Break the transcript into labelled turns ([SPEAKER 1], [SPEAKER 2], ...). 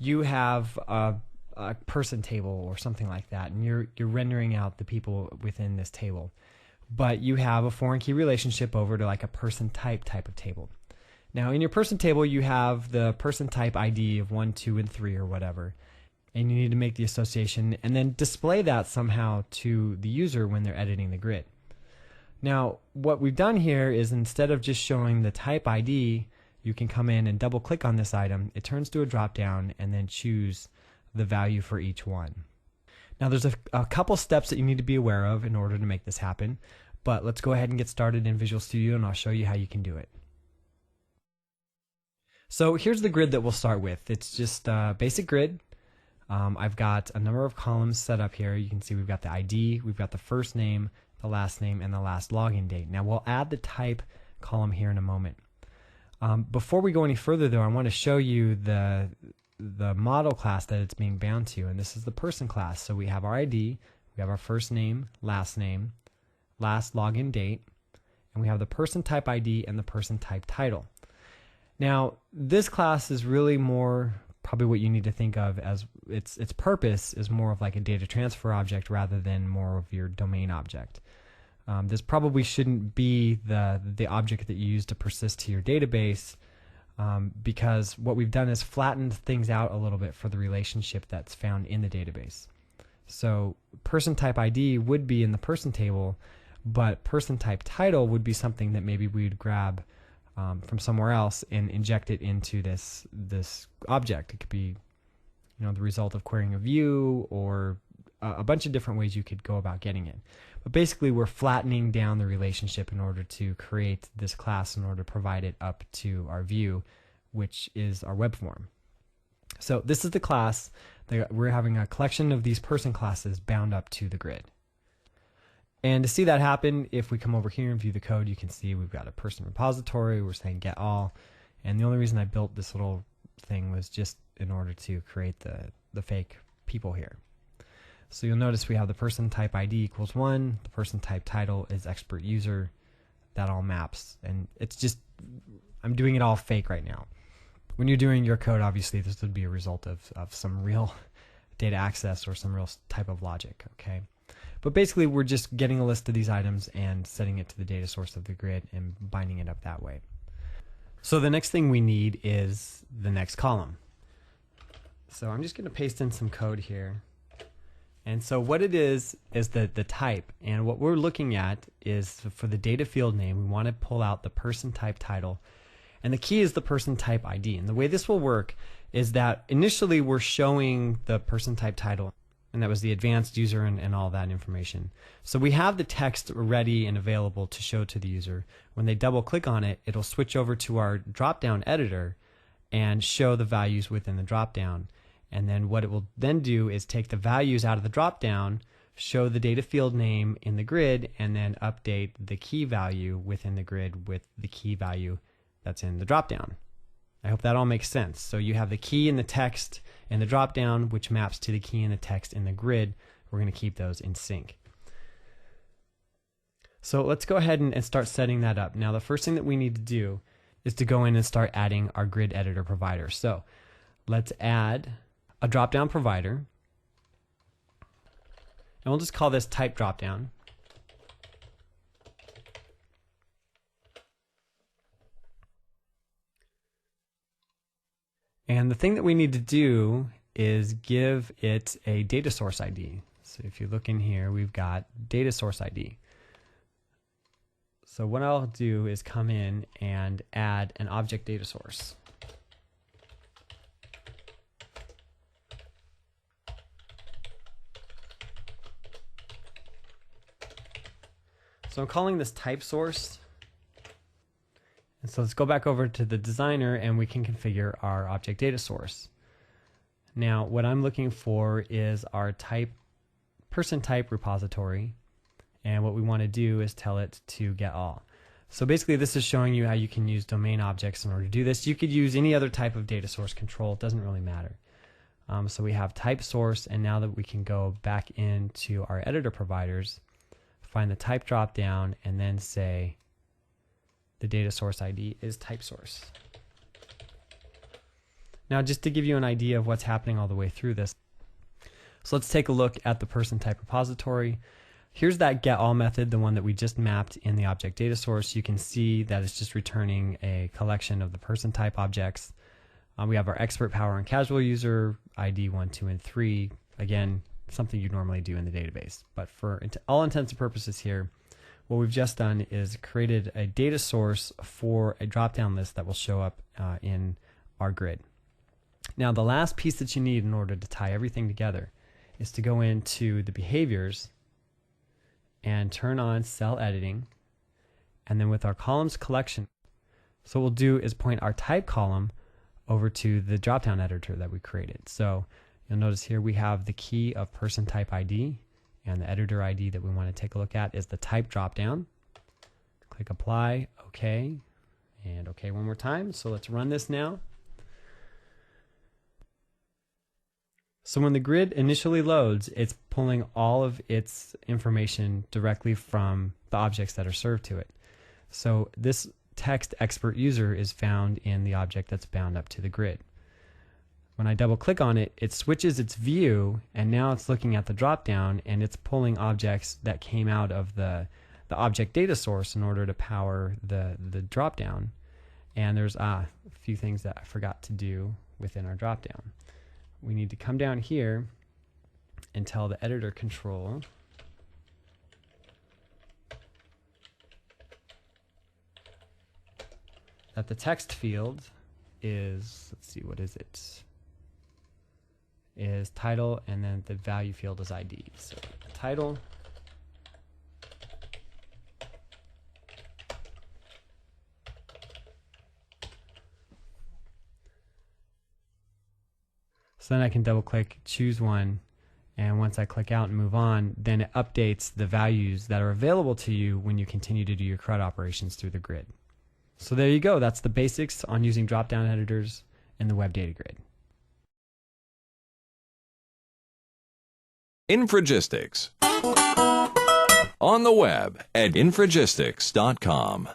[SPEAKER 1] you have a person table or something like that, and you're rendering out the people within this table, but you have a foreign key relationship over to like a person type of table. Now in your person table you have the person type ID of 1, 2, and 3 or whatever, and you need to make the association and then display that somehow to the user when they're editing the grid. Now what we've done here is, instead of just showing the type ID, you can come in and double click on this item, it turns to a drop down, and then choose the value for each one. Now there's a couple steps that you need to be aware of in order to make this happen, but let's go ahead and get started in Visual Studio and I'll show you how you can do it. So here's the grid that we'll start with. It's just a basic grid. I've got a number of columns set up here. You can see we've got the ID, we've got the first name, the last name, and the last login date. Now we'll add the type column here in a moment. Before we go any further though, I want to show you the model class that it's being bound to, and this is the person class. So we have our ID, we have our first name, last login date, and we have the person type ID and the person type title. Now this class is really more probably what you need to think of as its purpose is more of like a data transfer object rather than more of your domain object. This probably shouldn't be the object that you use to persist to your database, because what we've done is flattened things out a little bit for the relationship that's found in the database. So person type ID would be in the person table, but person type title would be something that maybe we'd grab from somewhere else and inject it into this object. It could be, the result of querying a view, or a bunch of different ways you could go about getting it. But basically we're flattening down the relationship in order to create this class, in order to provide it up to our view, which is our web form. So this is the class. We're having a collection of these person classes bound up to the grid. And to see that happen, if we come over here and view the code, you can see we've got a person repository. We're saying get all. And the only reason I built this little thing was just in order to create the fake people here. So you'll notice we have the person type ID equals 1, the person type title is expert user. That all maps, and it's just, I'm doing it all fake right now. When you're doing your code, obviously this would be a result of some real data access or some real type of logic, okay? But basically we're just getting a list of these items and setting it to the data source of the grid and binding it up that way. So the next thing we need is the next column. So I'm just going to paste in some code here. And so what it is the type, and what we're looking at is for the data field name, we want to pull out the person type title, and the key is the person type ID. And the way this will work is that initially we're showing the person type title, and that was the advanced user and all that information. So we have the text ready and available to show to the user. When they double click on it, it'll switch over to our drop-down editor and show the values within the drop-down. And then what it will then do is take the values out of the drop-down, show the data field name in the grid, and then update the key value within the grid with the key value that's in the drop-down. I hope that all makes sense. So you have the key in the text in the drop-down, which maps to the key in the text in the grid. We're going to keep those in sync. So let's go ahead and start setting that up. Now the first thing that we need to do is to go in and start adding our grid editor provider. So let's add a drop-down provider, and we'll just call this type drop-down. And the thing that we need to do is give it a data source ID. So if you look in here, we've got data source ID. So what I'll do is come in and add an object data source. So I'm calling this type source. And so let's go back over to the designer and we can configure our object data source. Now what I'm looking for is our person type repository, and what we want to do is tell it to get all. So basically this is showing you how you can use domain objects in order to do this. You could use any other type of data source control, it doesn't really matter. So we have type source, and now that we can go back into our editor providers, find the type drop down, and then say the data source ID is type source. Now, just to give you an idea of what's happening all the way through this, so let's take a look at the person type repository. Here's that getAll method, the one that we just mapped in the object data source. You can see that it's just returning a collection of the person type objects. We have our expert, power, and casual user, ID 1, 2, and 3. Again, something you normally do in the database. But for all intents and purposes here, what we've just done is created a data source for a drop-down list that will show up in our grid. Now, the last piece that you need in order to tie everything together is to go into the behaviors and turn on cell editing, and then with our columns collection, so what we'll do is point our type column over to the drop-down editor that we created. So you'll notice here we have the key of person type ID, and the editor ID that we want to take a look at is the type drop-down. Click apply, OK, and OK one more time. So let's run this now. So when the grid initially loads, it's pulling all of its information directly from the objects that are served to it. So this text expert user is found in the object that's bound up to the grid. When I double click on it, it switches its view, and now it's looking at the drop-down, and it's pulling objects that came out of the object data source in order to power the drop-down. And there's a few things that I forgot to do within our drop-down. We need to come down here and tell the editor control that the text field is, let's see, what is it? Is title, and then the value field is ID. So title, so then I can double click, choose one, and once I click out and move on, then it updates the values that are available to you when you continue to do your CRUD operations through the grid. So there you go. That's the basics on using drop-down editors in the WebDataGrid.
[SPEAKER 2] Infragistics. On the web at infragistics.com.